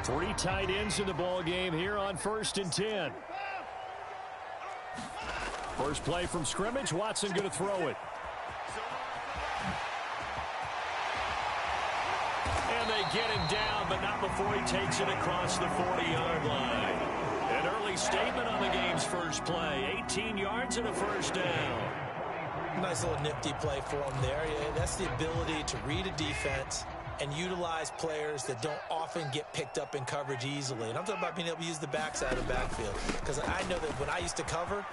Three tight ends in the ball game here on 1st and 10. First play from scrimmage. Watson going to throw it. And they get him down, but not before he takes it across the 40-yard line. An early statement on the game's first play. 18 yards and a first down. Nice little nifty play for him there. Yeah, that's the ability to read a defense and utilize players that don't often get picked up in coverage easily. And I'm talking about being able to use the backside of the backfield. Because I know that when I used to cover,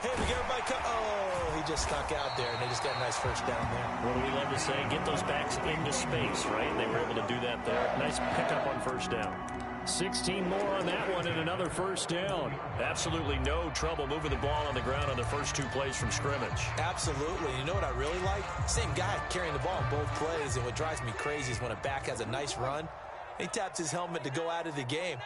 hey, we get everybody oh, he just stuck out there, and they just got a nice first down there. What do we love to say? Get those backs into space, right? They were able to do that there. Nice pickup on first down. 16 more on that one and another first down. Absolutely no trouble moving the ball on the ground on the first two plays from scrimmage. Absolutely. You know what I really like? Same guy carrying the ball on both plays, and what drives me crazy is when a back has a nice run, he taps his helmet to go out of the game.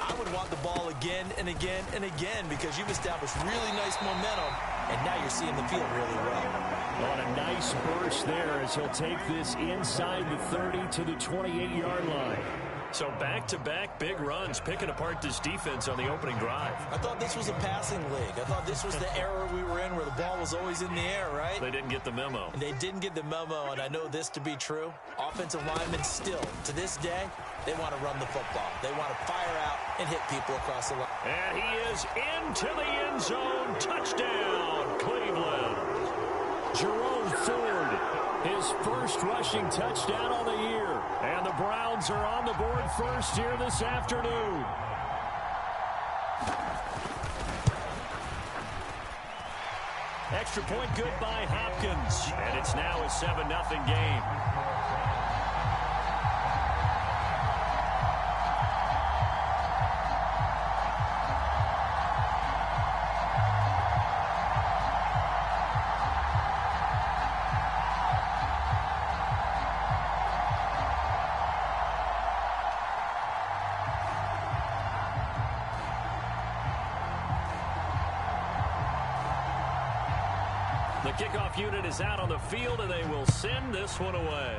I would want the ball again and again and again because you've established really nice momentum, and now you're seeing the field really well. On a nice burst there as he'll take this inside the 30 to the 28-yard line. So back-to-back big runs, picking apart this defense on the opening drive. I thought this was a passing league. I thought this was the era we were in where the ball was always in the air, right? They didn't get the memo. And they didn't get the memo, and I know this to be true. Offensive linemen still, to this day, they want to run the football. They want to fire out and hit people across the line. And he is into the end zone. Touchdown, Cleveland. Jerome Ford, his first rushing touchdown on the year. And the Browns are on the board first here this afternoon. Extra point good by Hopkins. And it's now a 7-0 game. The kickoff unit is out on the field, and they will send this one away.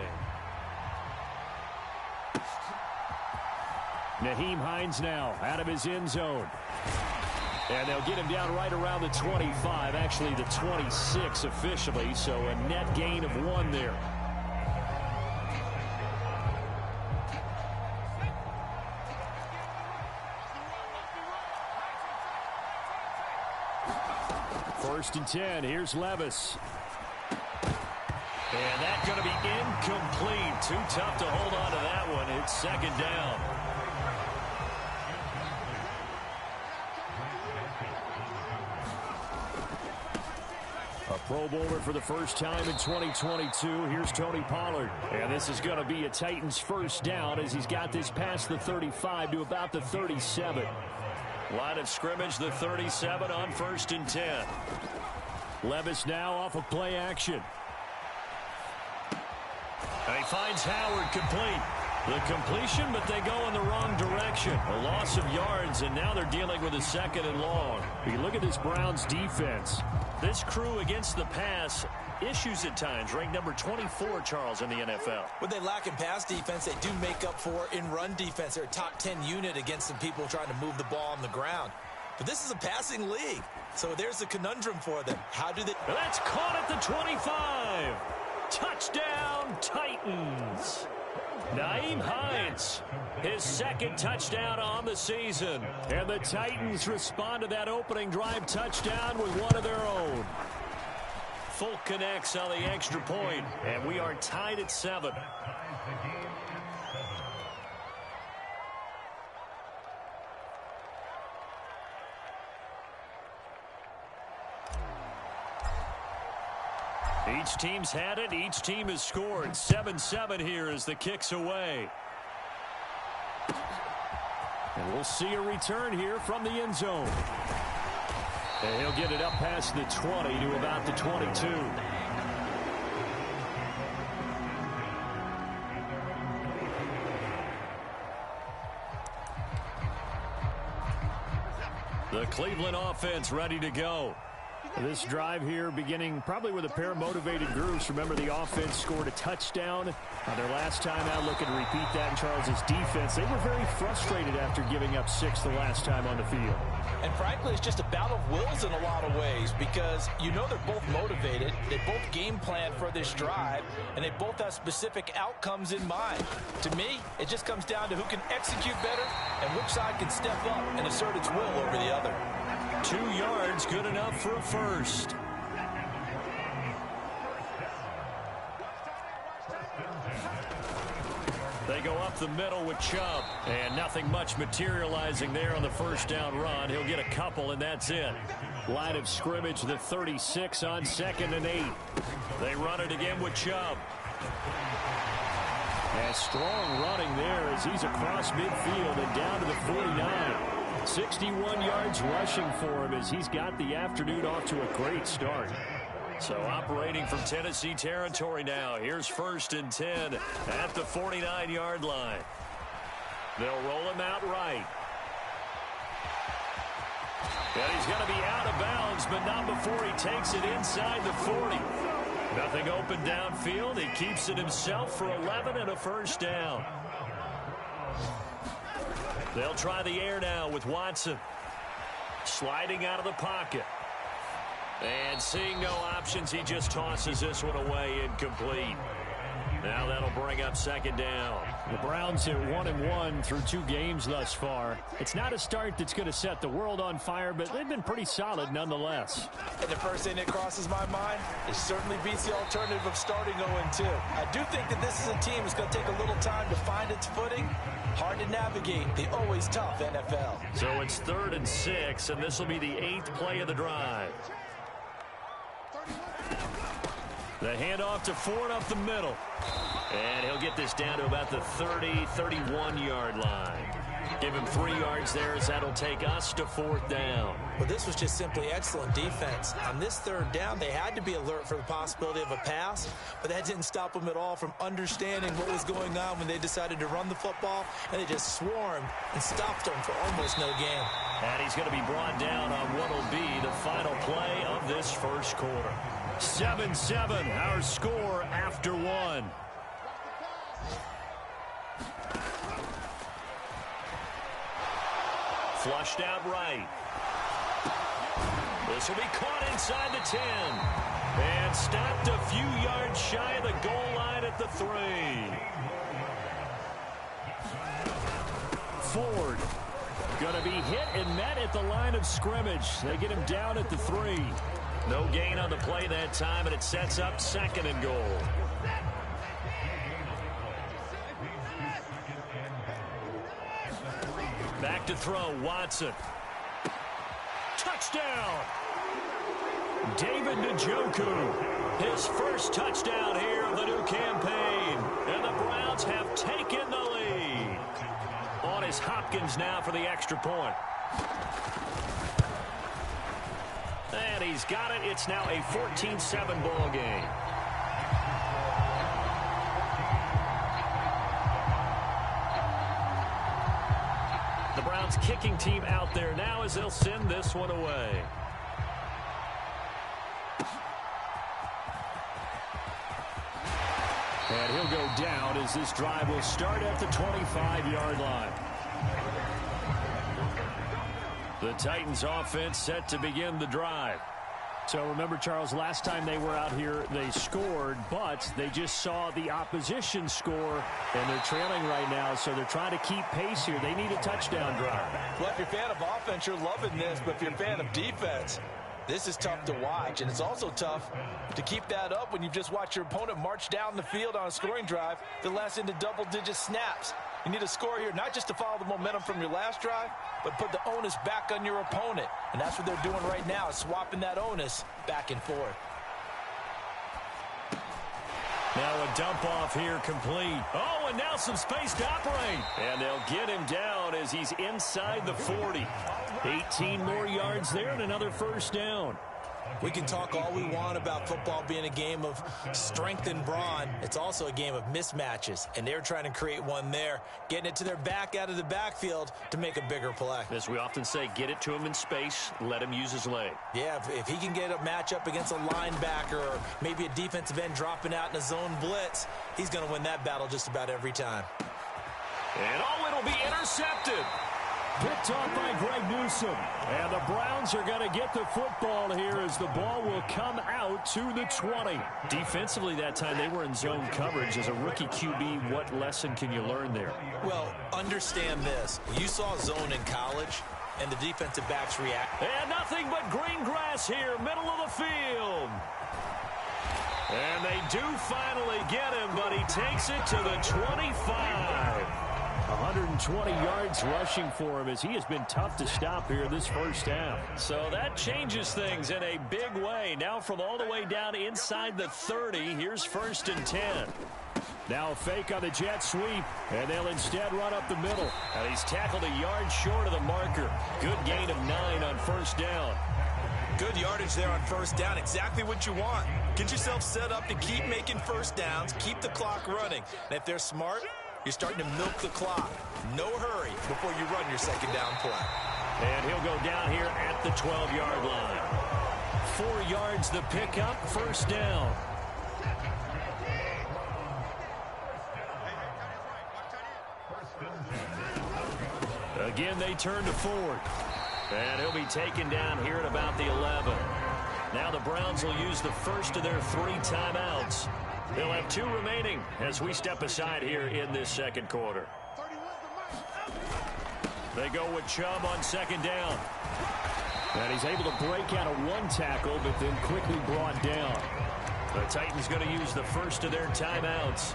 Nyheim Hines now out of his end zone. And they'll get him down right around the 25, actually the 26 officially, so a net gain of 1 there. First and 10. Here's Levis. And that's going to be incomplete. Too tough to hold on to that one. It's second down. A Pro Bowler for the first time in 2022. Here's Tony Pollard. And this is going to be a Titans first down as he's got this past the 35 to about the 37. Line of scrimmage, the 37 on 1st and 10. Levis now off of play action. And he finds Howard complete. The completion, but they go in the wrong direction. A loss of yards, and now they're dealing with a 2nd and long. You look at this Browns defense. This crew against the pass, issues at times, ranked number 24, Charles, in the NFL. What they lack in pass defense, they do make up for in run defense. They're a top 10 unit against some people trying to move the ball on the ground. But this is a passing league, so there's a conundrum for them. How do they... That's caught at the 25. Touchdown, Titans. Nyheim Hines, his 2nd touchdown on the season. And the Titans respond to that opening drive touchdown with one of their own. Folk connects on the extra point, and we are tied at 7. Each team's had it. Each team has scored. 7-7 here as the kick's away. And we'll see a return here from the end zone. And he'll get it up past the 20 to about the 22. The Cleveland offense ready to go. This drive here beginning probably with a pair of motivated groups. Remember, the offense scored a touchdown on their last time out. Looking to repeat that in Charles's defense. They were very frustrated after giving up 6 the last time on the field. And frankly, it's just a battle of wills in a lot of ways because you know they're both motivated. They both game plan for this drive, and they both have specific outcomes in mind. To me, it just comes down to who can execute better and which side can step up and assert its will over the other. 2 yards, good enough for a first. They go up the middle with Chubb, and nothing much materializing there on the first down run. He'll get a couple, and that's it. Line of scrimmage, the 36 on 2nd and 8. They run it again with Chubb. And strong running there as he's across midfield and down to the 49. 61 yards rushing for him as he's got the afternoon off to a great start. So operating from Tennessee territory now. Here's 1st and 10 at the 49-yard line. They'll roll him out right. And he's going to be out of bounds, but not before he takes it inside the 40. Nothing open downfield. He keeps it himself for 11 and a first down. They'll try the air now with Watson. Sliding out of the pocket. And seeing no options, he just tosses this one away incomplete. Now that'll bring up 2nd down. The Browns are 1-1 through 2 games thus far. It's not a start that's going to set the world on fire, but they've been pretty solid nonetheless. And the first thing that crosses my mind, it certainly beats the alternative of starting 0-2. I do think that this is a team that's going to take a little time to find its footing. Hard to navigate the always tough NFL. So it's 3rd and 6, and this will be the 8th play of the drive. The handoff to Ford up the middle. And he'll get this down to about the 30, 31-yard line. Give him 3 yards there as that'll take us to 4th down. Well, this was just simply excellent defense. On this 3rd down, they had to be alert for the possibility of a pass, but that didn't stop them at all from understanding what was going on when they decided to run the football, and they just swarmed and stopped them for almost no gain. And he's going to be brought down on what will be the final play of this first quarter. 7-7, our score after 1. Flushed out right. This will be caught inside the 10. And stopped a few yards shy of the goal line at the 3. Ford going to be hit and met at the line of scrimmage. They get him down at the 3. No gain on the play that time, and it sets up 2nd and goal. Back to throw, Watson. Touchdown! David Njoku, his first touchdown here of the new campaign. And the Browns have taken the lead. On is Hopkins now for the extra point. And he's got it. It's now a 14-7 ball game. The Browns kicking team out there now as they'll send this one away. And he'll go down as this drive will start at the 25-yard line. The Titans offense set to begin the drive. So remember, Charles, last time they were out here, they scored, but they just saw the opposition score, and they're trailing right now, so they're trying to keep pace here. They need a touchdown drive. Well, if you're a fan of offense, you're loving this, but if you're a fan of defense, this is tough to watch, and it's also tough to keep that up when you've just watched your opponent march down the field on a scoring drive that lasts into double-digit snaps. You need a score here, not just to follow the momentum from your last drive, but put the onus back on your opponent. And that's what they're doing right now, swapping that onus back and forth. Now a dump off here complete. Oh, and now some space to operate. And they'll get him down as he's inside the 40. 18 more yards there and another first down. We can talk all we want about football being a game of strength and brawn. It's also a game of mismatches, and they're trying to create one there, getting it to their back out of the backfield to make a bigger play. As we often say, get it to him in space, let him use his leg. Yeah, if he can get a matchup against a linebacker or maybe a defensive end dropping out in a zone blitz, he's going to win that battle just about every time. And it'll be intercepted. Picked off by Greg Newsome. And the Browns are going to get the football here as the ball will come out to the 20. Defensively that time, they were in zone coverage. As a rookie QB, what lesson can you learn there? Well, understand this. You saw zone in college, and the defensive backs react. And nothing but green grass here, middle of the field. And they do finally get him, but he takes it to the 25. 120 yards rushing for him as he has been tough to stop here this first half. So that changes things in a big way. Now from all the way down inside the 30, here's 1st and 10. Now a fake on the jet sweep, and they'll instead run up the middle. And he's tackled a yard short of the marker. Good gain of 9 on 1st down. Good yardage there on 1st down. Exactly what you want. Get yourself set up to keep making 1st downs, keep the clock running. And if they're smart, you're starting to milk the clock. No hurry before you run your 2nd down play. And he'll go down here at the 12-yard line. 4 yards the pickup, 1st down. Again, they turn to Ford. And he'll be taken down here at about the 11. Now the Browns will use the first of their 3 timeouts. They'll have 2 remaining as we step aside here in this 2nd quarter. They go with Chubb on 2nd down. And he's able to break out of 1 tackle, but then quickly brought down. The Titans going to use the first of their timeouts.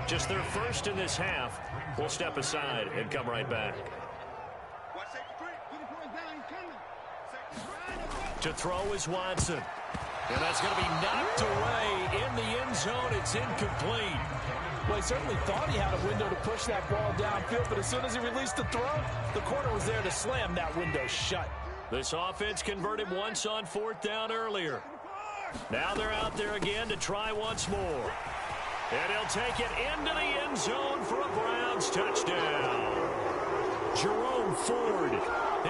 Just their first in this half. We'll step aside and come right back. To throw is Watson. And that's going to be knocked away in the end zone. It's incomplete. Well, he certainly thought he had a window to push that ball downfield, but as soon as he released the throw, the corner was there to slam that window shut. This offense converted once on 4th down earlier. Now they're out there again to try once more. And he'll take it into the end zone for a Browns touchdown. Jerome Ford,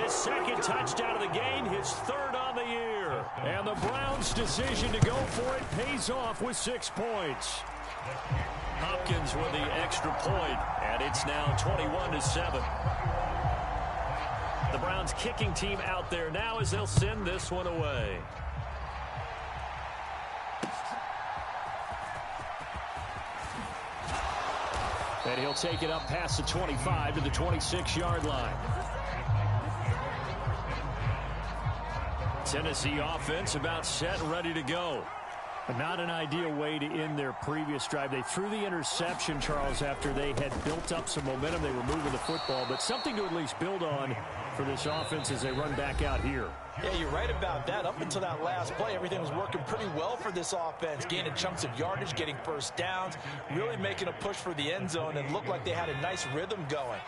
his 2nd touchdown of the game, his 3rd on the year. And the Browns' decision to go for it pays off with 6 points. Hopkins with the extra point, and it's now 21-7. The Browns kicking team out there now as they'll send this one away. And he'll take it up past the 25 to the 26-yard line. Tennessee offense about set and ready to go. Not an ideal way to end their previous drive. They threw the interception, Charles, after they had built up some momentum. They were moving the football, but something to at least build on for this offense as they run back out here. Yeah, you're right about that. Up until that last play, everything was working pretty well for this offense. Gaining chunks of yardage, getting 1st downs, really making a push for the end zone, and looked like they had a nice rhythm going.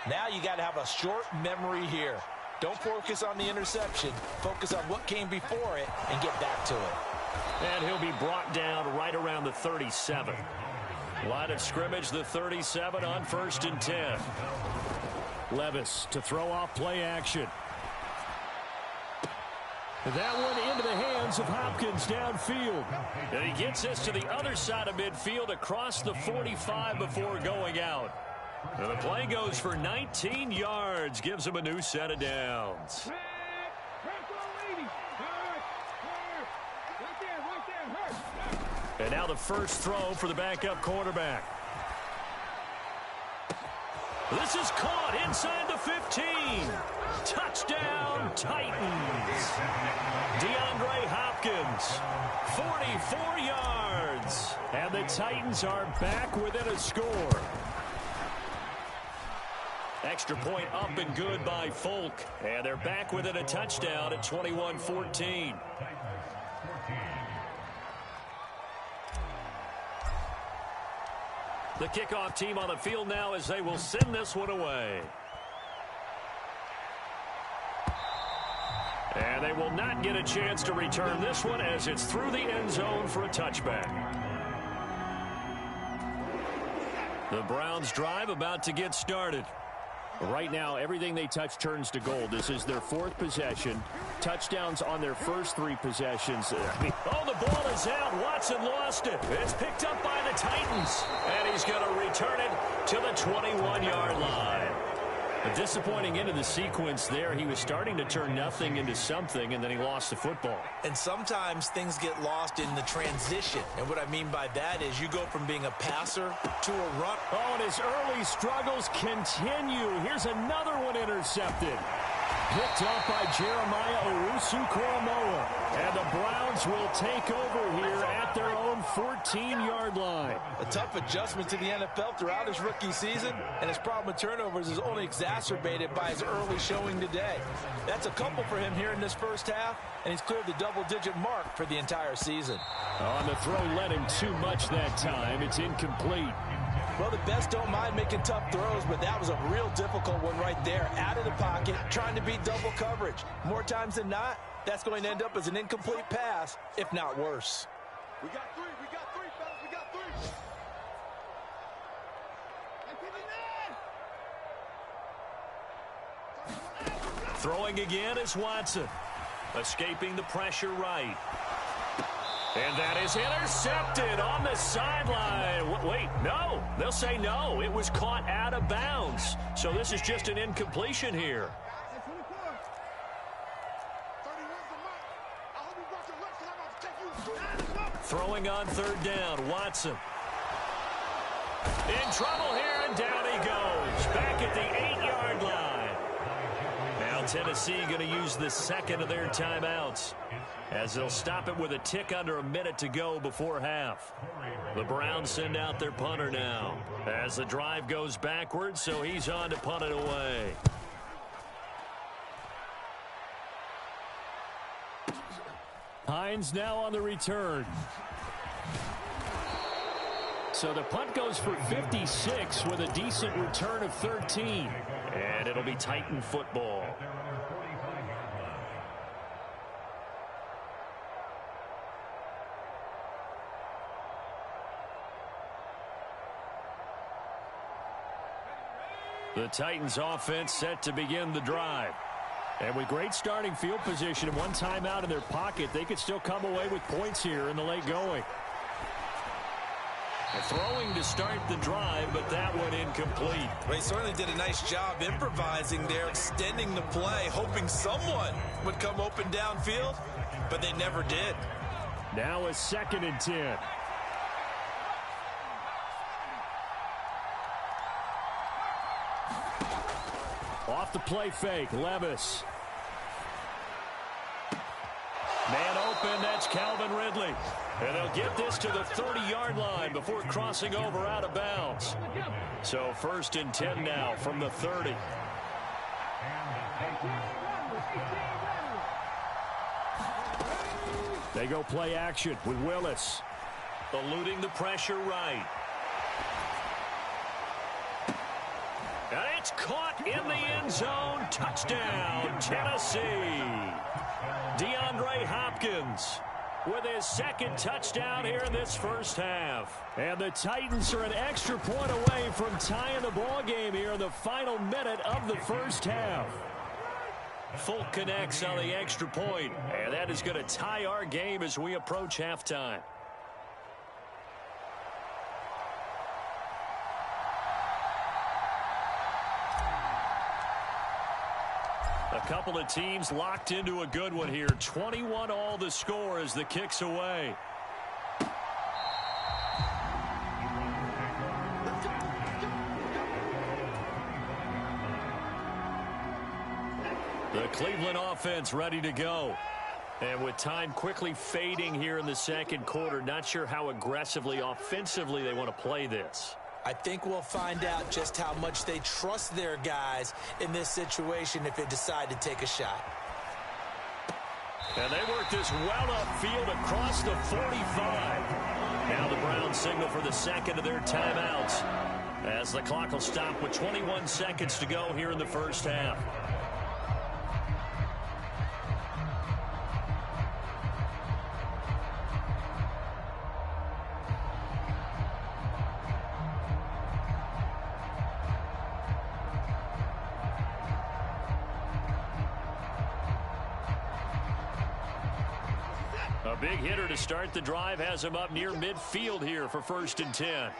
Now you got to have a short memory here. Don't focus on the interception. Focus on what came before it and get back to it. And he'll be brought down right around the 37. Line of scrimmage, the 37 on 1st and 10. Levis to throw off play action. That one into the hands of Hopkins downfield. And he gets this to the other side of midfield across the 45 before going out. And the play goes for 19 yards, gives him a new set of downs. And now the first throw for the backup quarterback. This is caught inside the 15. Touchdown, Titans. DeAndre Hopkins, 44 yards. And the Titans are back within a score. Extra point up and good by Folk. And they're back within a touchdown at 21-14. The kickoff team on the field now as they will send this one away. And they will not get a chance to return this one as it's through the end zone for a touchback. The Browns drive about to get started. Right now, everything they touch turns to gold. This is their fourth possession. Touchdowns on their first three possessions. Oh, the ball is out. Watson lost it. It's picked up by the Titans. And he's going to return it to the 21-yard line. A disappointing end of the sequence there. He was starting to turn nothing into something, and then he lost the football. And sometimes things get lost in the transition. And what I mean by that is you go from being a passer to a run. Oh, and his early struggles continue. Here's another one intercepted. Picked off by Jeremiah Owusu-Koramoah. And the Browns will take over here at their own 14-yard line. A tough adjustment to the NFL throughout his rookie season, and his problem with turnovers is only exacerbated by his early showing today. That's a couple for him here in this first half, and he's cleared the double-digit mark for the entire season. On the throw led him too much that time. It's incomplete. Well, the best don't mind making tough throws, but that was a real difficult one right there. Out of the pocket, trying to beat double coverage. More times than not, that's going to end up as an incomplete pass, if not worse. We got three, fellas, we got three. Throwing again is Watson. Escaping the pressure right. And that is intercepted on the sideline. Wait, no. They'll say no. It was caught out of bounds. So this is just an incompletion here. Throwing on third down, Watson. In trouble here, and down he goes. Back at the 8-yard line. Now Tennessee going to use the second of their timeouts, as they'll stop it with a tick under a minute to go before half. The Browns send out their punter now, as the drive goes backwards, so he's on to punt it away. Hines now on the return. So the punt goes for 56 with a decent return of 13. And it'll be Titan football. The Titans offense set to begin the drive. And with great starting field position and one timeout in their pocket, they could still come away with points here in the late going. Throwing to start the drive, but that one incomplete. Well, he certainly did a nice job improvising there, extending the play, hoping someone would come open downfield, but they never did. Now a 2nd and 10. Off the play fake, Levis. Man open, that's Calvin Ridley. And they'll get this to the 30-yard line before crossing over out of bounds. So 1st and 10 now from the 30. They go play action with Willis. Eluding the pressure right. And it's caught in the end zone. Touchdown, Tennessee. DeAndre Hopkins with his 2nd touchdown here in this first half. And the Titans are an extra point away from tying the ball game here in the final minute of the first half. Fulk connects on the extra point, and that is going to tie our game as we approach halftime. A couple of teams locked into a good one here. 21 all the score as the kick's away. The Cleveland offense ready to go. And with time quickly fading here in the second quarter, not sure how aggressively, offensively they want to play this. I think we'll find out just how much they trust their guys in this situation if they decide to take a shot. And they work this well upfield across the 45. Now the Browns signal for the 2nd of their timeouts, as the clock will stop with 21 seconds to go here in the first half. A big hitter to start the drive has him up near midfield here for 1st and 10.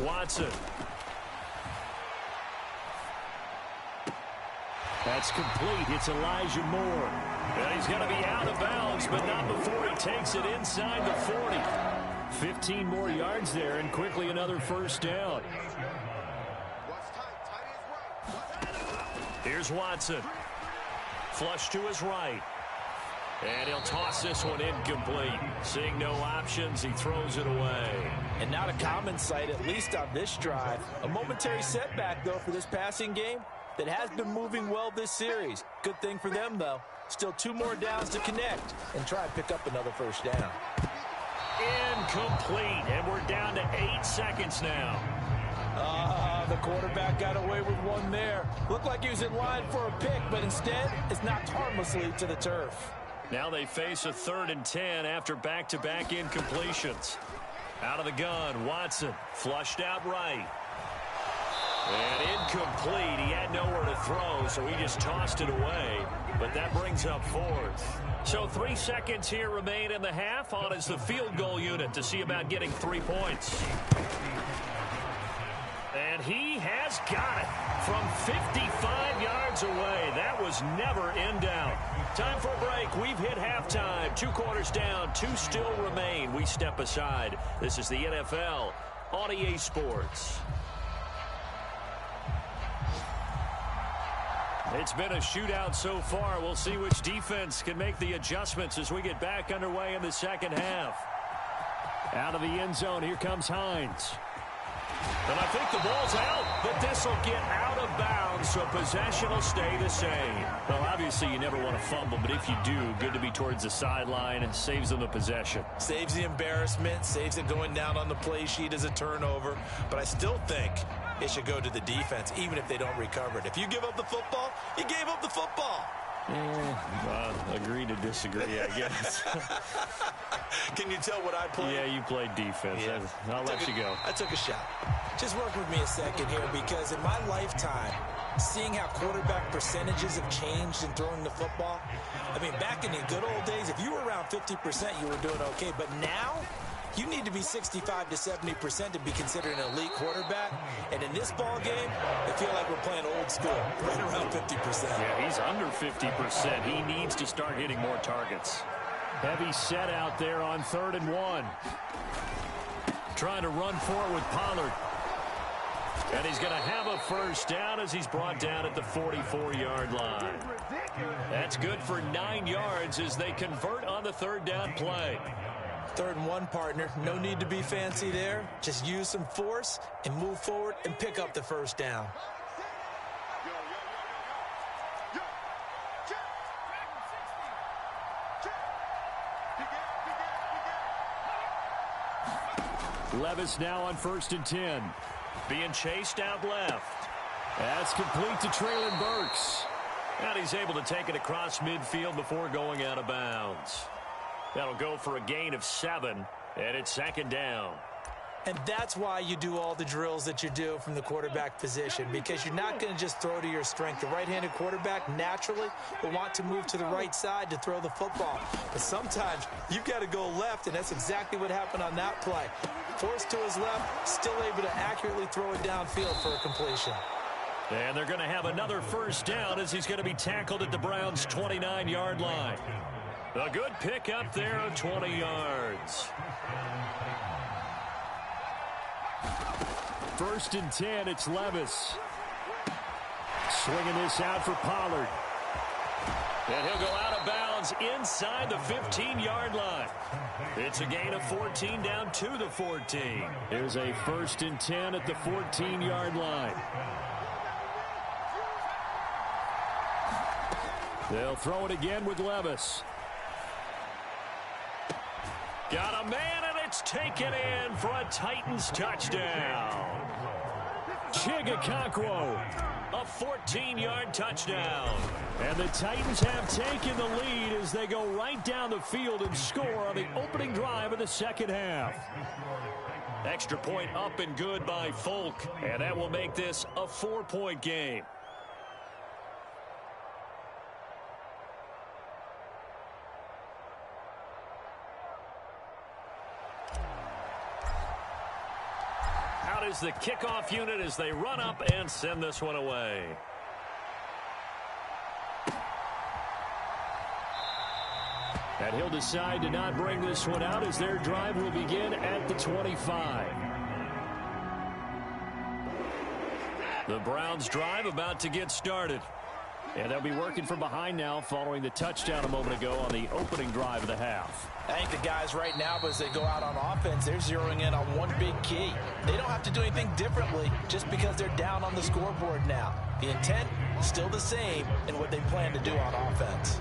Watson. That's complete. It's Elijah Moore. And he's going to be out of bounds, but not before he takes it inside the 40. 15 more yards there, and quickly another 1st down. Here's Watson. Flush to his right. And he'll toss this one incomplete. Seeing no options, he throws it away. And not a common sight, at least on this drive. A momentary setback, though, for this passing game that has been moving well this series. Good thing for them, though. Still 2 more downs to connect and try and pick up another 1st down. Incomplete, and we're down to 8 seconds now. The quarterback got away with one there. Looked like he was in line for a pick, but instead it's knocked harmlessly to the turf. Now they face a 3rd and 10 after back-to-back incompletions. Out of the gun, Watson flushed out right. And incomplete. He had nowhere to throw, so he just tossed it away. But that brings up 4th. So 3 seconds here remain in the half. On is the field goal unit to see about getting 3 points. And he has got it from 55 yards away. That was never in doubt. Time for a break. We've hit halftime. 2 quarters down. 2 still remain. We step aside. This is the NFL on EA Sports. It's been a shootout so far. We'll see which defense can make the adjustments as we get back underway in the 2nd half. Out of the end zone, here comes Hines. And I think the ball's out, but this will get out of bounds, so possession will stay the same. Well, obviously you never want to fumble, but if you do, good to be towards the sideline. It saves them the possession. Saves the embarrassment, saves it going down on the play sheet as a turnover. But I still think it should go to the defense, even if they don't recover it. If you give up the football, you gave up the football. Agree to disagree, I guess. Can you tell what I played? Yeah, you played defense. Yeah. I'll let you go. I took a shot. Just work with me a second here, because in my lifetime, seeing how quarterback percentages have changed in throwing the football, I mean, back in the good old days, if you were around 50%, you were doing okay. But now, you need to be 65 to 70% to be considered an elite quarterback. And in this ball game, I feel like we're playing old school, right around 50%. Yeah, he's under 50%. He needs to start hitting more targets. Heavy set out there on 3rd and 1. Trying to run forward with Pollard. And he's going to have a 1st down as he's brought down at the 44-yard line. That's good for 9 yards as they convert on the 3rd down play. 3rd and 1, partner. No need to be fancy there. Just use some force and move forward and pick up the 1st down. Levis now on 1st and 10. Being chased out left. That's complete to Traylon Burks. And he's able to take it across midfield before going out of bounds. That'll go for a gain of 7, and it's 2nd down. And that's why you do all the drills that you do from the quarterback position, because you're not going to just throw to your strength. The right-handed quarterback naturally will want to move to the right side to throw the football. But sometimes you've got to go left, and that's exactly what happened on that play. Forced to his left, still able to accurately throw it downfield for a completion. And they're going to have another 1st down as he's going to be tackled at the Browns' 29-yard line. A good pick up there of 20 yards. 1st and 10, it's Levis. Swinging this out for Pollard. And he'll go out of bounds inside the 15-yard line. It's a gain of 14 down to the 14. Here's a 1st and 10 at the 14-yard line. They'll throw it again with Levis. Got a man, and it's taken in for a Titans touchdown. Chigakonkwo, a 14-yard touchdown. And the Titans have taken the lead as they go right down the field and score on the opening drive of the 2nd half. Extra point up and good by Folk. And that will make this a 4-point game. Out is the kickoff unit as they run up and send this one away. And he'll decide to not bring this one out as their drive will begin at the 25. The Browns drive about to get started. And they'll be working from behind now following the touchdown a moment ago on the opening drive of the half. I think the guys right now, as they go out on offense, they're zeroing in on one big key. They don't have to do anything differently just because they're down on the scoreboard now. The intent still the same in what they plan to do on offense.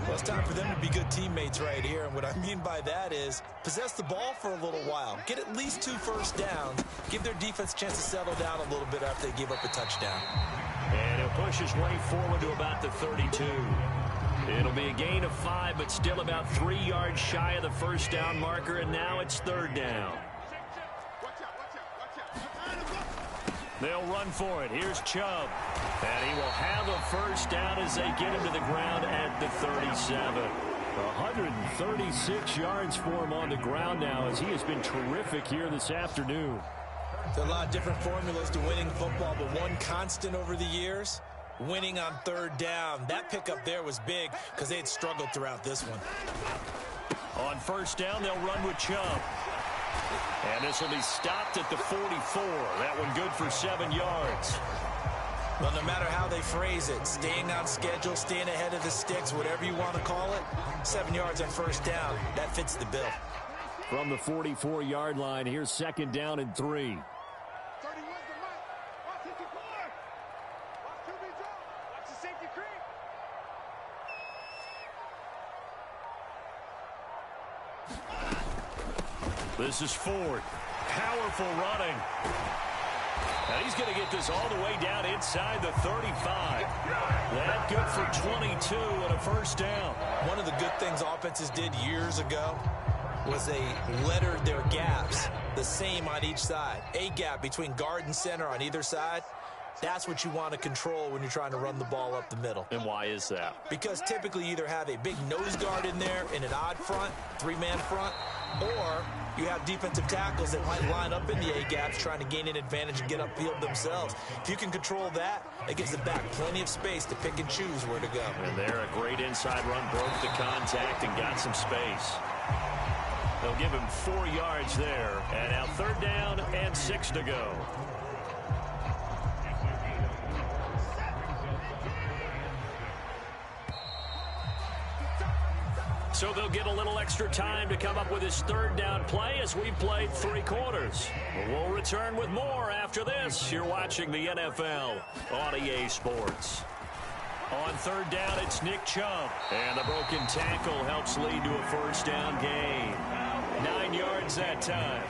Well, it's time for them to be good teammates right here. And what I mean by that is possess the ball for a little while. Get at least 2 first downs. Give their defense a chance to settle down a little bit after they give up a touchdown. And he'll push his way forward to about the 32. It'll be a gain of 5, but still about 3 yards shy of the first down marker, and now it's 3rd down. They'll run for it. Here's Chubb. And he will have a first down as they get him to the ground at the 37. 136 yards for him on the ground now as he has been terrific here this afternoon. There are a lot of different formulas to winning football, but one constant over the years, winning on 3rd down. That pickup there was big because they had struggled throughout this one. On 1st down, they'll run with Chubb. And this will be stopped at the 44. That one good for 7 yards. Well, no matter how they phrase it, staying on schedule, staying ahead of the sticks, whatever you want to call it, 7 yards on 1st down, that fits the bill. From the 44-yard line, here's 2nd down and 3. This is Ford. Powerful running. And he's going to get this all the way down inside the 35. That good for 22 and a first down. One of the good things offenses did years ago was they lettered their gaps the same on each side. A gap between guard and center on either side. That's what you want to control when you're trying to run the ball up the middle. And why is that? Because typically you either have a big nose guard in there in an odd front, 3-man front, or you have defensive tackles that might line up in the A-gaps trying to gain an advantage and get upfield themselves. If you can control that, it gives the back plenty of space to pick and choose where to go. And there, a great inside run, broke the contact and got some space. They'll give him 4 yards there. And now 3rd down and 6 to go. So they'll get a little extra time to come up with his 3rd down play as we've played 3 quarters. We'll return with more after this. You're watching the NFL on EA Sports. On 3rd down, it's Nick Chubb. And the broken tackle helps lead to a first down gain. 9 yards that time.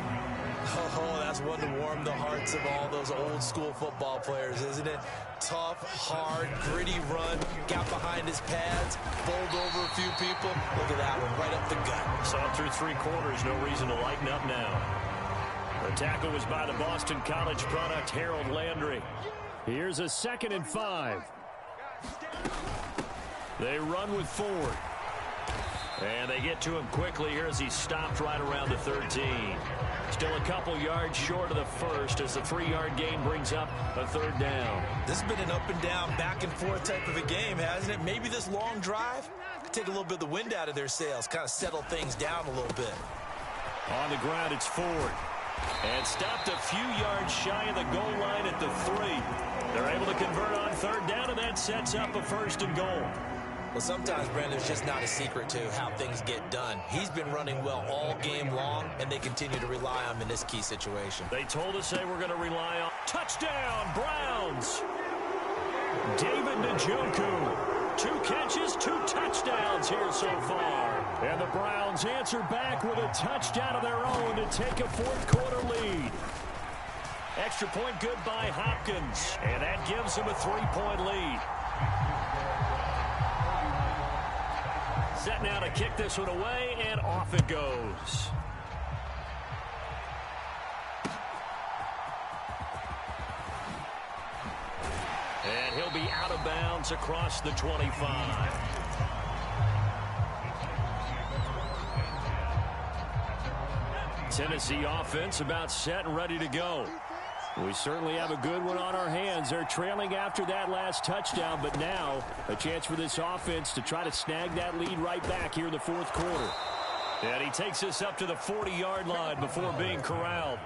Oh, that's one to warm the hearts of all those old school football players, isn't it? Tough, hard, gritty run, got behind his pads, bowled over a few people. Look at that one, right up the gut. Saw through 3 quarters, no reason to lighten up now. The tackle was by the Boston College product, Harold Landry. Here's a 2nd and 5. They run with Ford. And they get to him quickly here as he stopped right around the 13. Still a couple yards short of the first as the 3-yard gain brings up a 3rd down. This has been an up and down, back and forth type of a game, hasn't it? Maybe this long drive could take a little bit of the wind out of their sails, kind of settle things down a little bit. On the ground, it's Ford. And stopped a few yards shy of the goal line at the 3. They're able to convert on 3rd down, and that sets up a 1st and goal. Well, sometimes, Brandon, it's just not a secret to how things get done. He's been running well all game long, and they continue to rely on him in this key situation. They told us they were going to rely on touchdown, Browns. David Njoku. 2 catches, 2 touchdowns here so far. And the Browns answer back with a touchdown of their own to take a 4th quarter lead. Extra point good by Hopkins, and that gives them a 3-point lead. Set now to kick this one away, and off it goes. be out of bounds across the 25. Tennessee offense about set and ready to go. We certainly have a good one on our hands. They're trailing after that last touchdown, but now a chance for this offense to try to snag that lead right back here in the fourth quarter. And he takes us up to the 40-yard line before being corralled.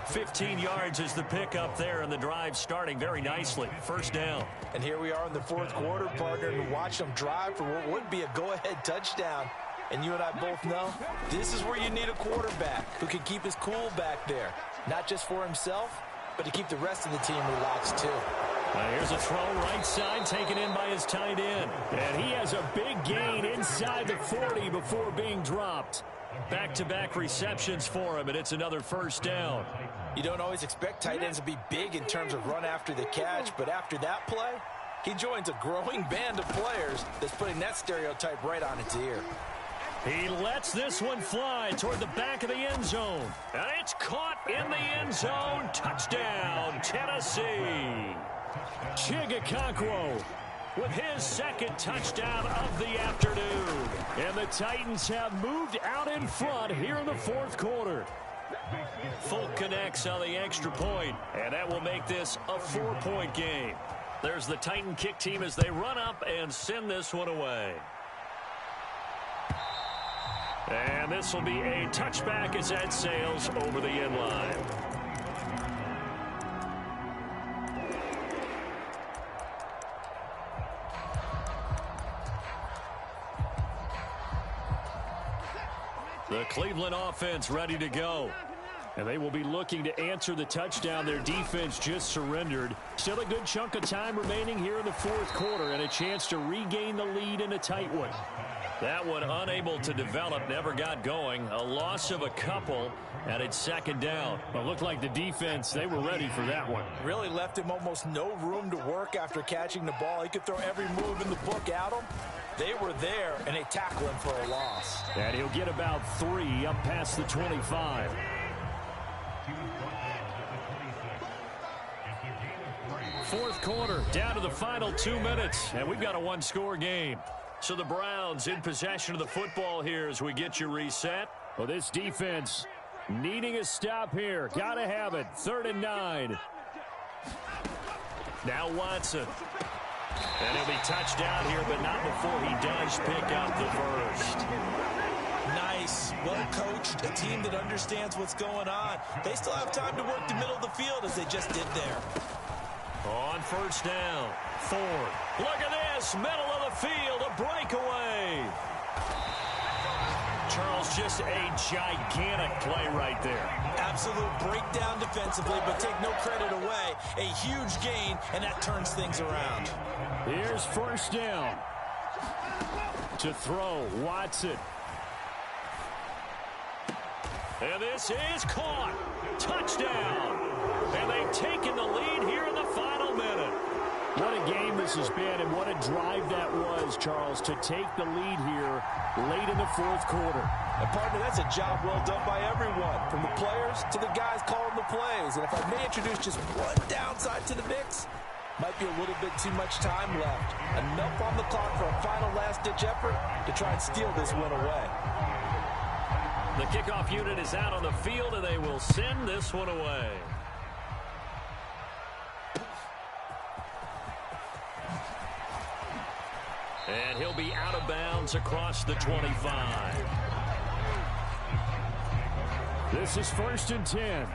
15 yards is the pickup there, and the drive starting very nicely. First down. And here we are in the fourth quarter, partner, and watch them drive for what would be a go-ahead touchdown. And you and I both know this is where you need a quarterback who can keep his cool back there, not just for himself, but to keep the rest of the team relaxed too. Here's a throw right side taken in by his tight end. And he has a big gain inside the 40 before being dropped. Back-to-back receptions for him, and it's another first down. You don't always expect tight ends to be big in terms of run after the catch, but after that play, he joins a growing band of players that's putting that stereotype right on its ear. He lets this one fly toward the back of the end zone. And it's caught in the end zone. Touchdown, Tennessee. Chigakonkwo with his second touchdown of the afternoon. And the Titans have moved out in front here in the fourth quarter. Folk connects on the extra point, and that will make this a 4-point game. There's the Titan kick team as they run up and send this one away. And this will be a touchback as that sails over the end line. The Cleveland offense ready to go. And they will be looking to answer the touchdown their defense just surrendered. Still a good chunk of time remaining here in the fourth quarter and a chance to regain the lead in a tight one. That one unable to develop, never got going. A loss of a couple, and it's second down. Well, it looked like the defense, they were ready for that one. Really left him almost no room to work after catching the ball. He could throw every move in the book at him. They were there, and they tackle him for a loss. And he'll get about 3 up past the 25. Fourth quarter, down to the final 2 minutes, and we've got a one-score game. So the Browns in possession of the football here as we get you reset. Well, this defense needing a stop here. Got to have it. 3rd and 9. Now Watson. And he'll be touched down here, but not before he does pick up the first. Nice, well-coached, a team that understands what's going on. They still have time to work the middle of the field as they just did there. On first down, Ford. Look at this, middle of the field, a breakaway. Charles, just a gigantic play right there. Absolute breakdown defensively, but take no credit away. A huge gain, and that turns things around. Here's first down. To throw, Watson. And this is caught. Touchdown. And they've taken the lead here in the final minute. What a game this has been, and what a drive that was, Charles, to take the lead here late in the fourth quarter. And partner, that's a job well done by everyone, from the players to the guys calling the plays. And if I may introduce just one downside to the mix, might be a little bit too much time left. Enough on the clock for a final last-ditch effort to try and steal this win away. The kickoff unit is out on the field, and they will send this one away. And he'll be out of bounds across the 25. This is 1st and 10.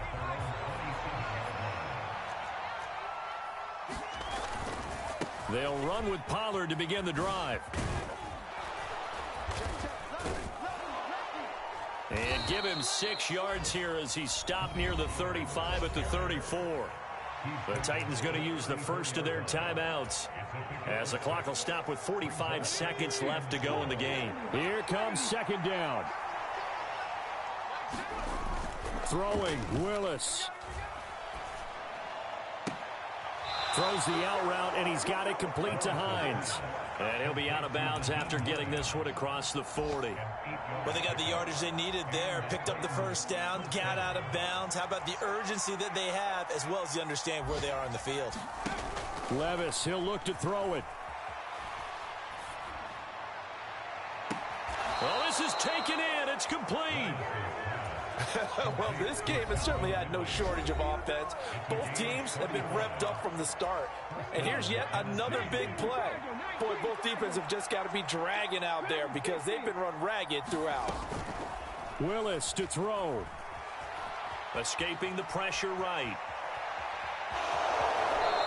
They'll run with Pollard to begin the drive. And give him 6 yards here as he stopped near the 35 at the 34. The Titans going to use the first of their timeouts as the clock will stop with 45 seconds left to go in the game. Here comes second down. Throwing, Willis. Throws the out route, and he's got it complete to Hines. And he'll be out of bounds after getting this one across the 40. Well, they got the yardage they needed there. Picked up the first down, got out of bounds. How about the urgency that they have, as well as the understand where they are on the field? Levis, he'll look to throw it. Well, this is taken in. It's complete. Well, this game has certainly had no shortage of offense. Both teams have been revved up from the start. And here's yet another big play. Boy, both defenses have just got to be dragging out there because they've been run ragged throughout. Willis to throw. Escaping the pressure right.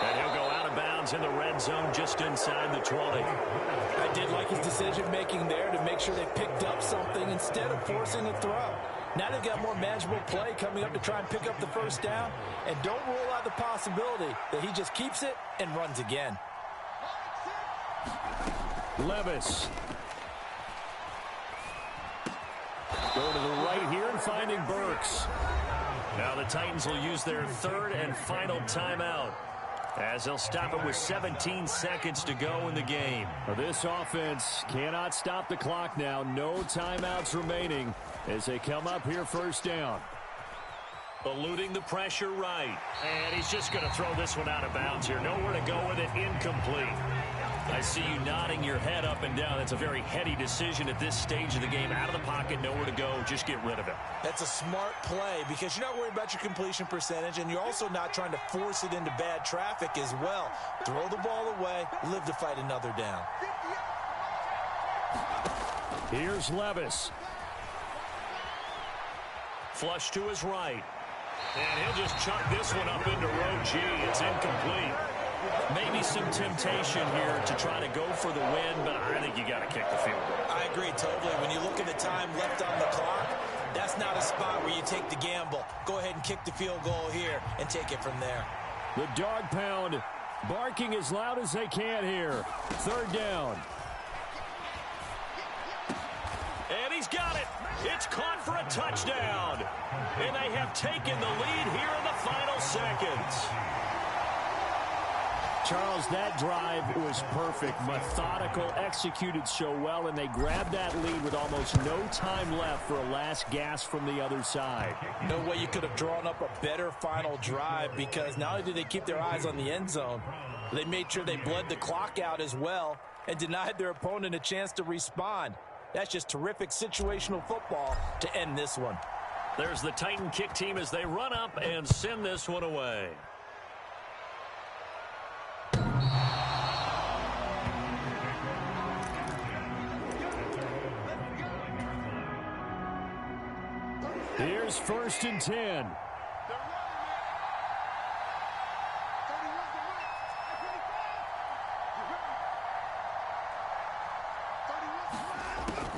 And he'll go out of bounds in the red zone just inside the 20. I did like his decision-making there to make sure they picked up something instead of forcing a throw. Now they've got more manageable play coming up to try and pick up the first down. And don't rule out the possibility that he just keeps it and runs again. Levis. Go to the right here and finding Burks. Now the Titans will use their third and final timeout, as they'll stop it with 17 seconds to go in the game. Well, this offense cannot stop the clock now. No timeouts remaining as they come up here first down. Eluding the pressure right. And he's just going to throw this one out of bounds here. Nowhere to go with it. Incomplete. I see you nodding your head up and down. That's a very heady decision at this stage of the game. Out of the pocket, nowhere to go. Just get rid of it. That's a smart play because you're not worried about your completion percentage, and you're also not trying to force it into bad traffic as well. Throw the ball away, live to fight another down. Here's Levis. Flush to his right. And he'll just chuck this one up into row G. It's incomplete. Maybe some temptation here to try to go for the win, but I think you got to kick the field goal. I agree totally. When you look at the time left on the clock, that's not a spot where you take the gamble. Go ahead and kick the field goal here and take it from there. The dog pound barking as loud as they can here. Third down. And he's got it. It's caught for a touchdown. And they have taken the lead here in the final seconds. Charles, that drive was perfect. Methodical, executed so well, and they grabbed that lead with almost no time left for a last gasp from the other side. No way you could have drawn up a better final drive because not only did they keep their eyes on the end zone, they made sure they bled the clock out as well and denied their opponent a chance to respond. That's just terrific situational football to end this one. There's the Titan kick team as they run up and send this one away. Here's 1st and 10.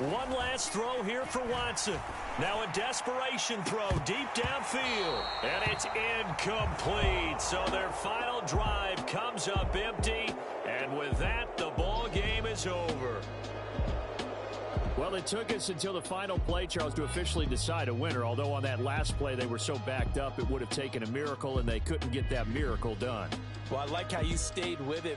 One last throw here for Watson. Now a desperation throw deep downfield. And it's incomplete. So their final drive comes up empty. And with that, the ball game is over. Well, it took us until the final play, Charles, to officially decide a winner. Although on that last play they were so backed up, it would have taken a miracle, and they couldn't get that miracle done. Well, I like how you stayed with it.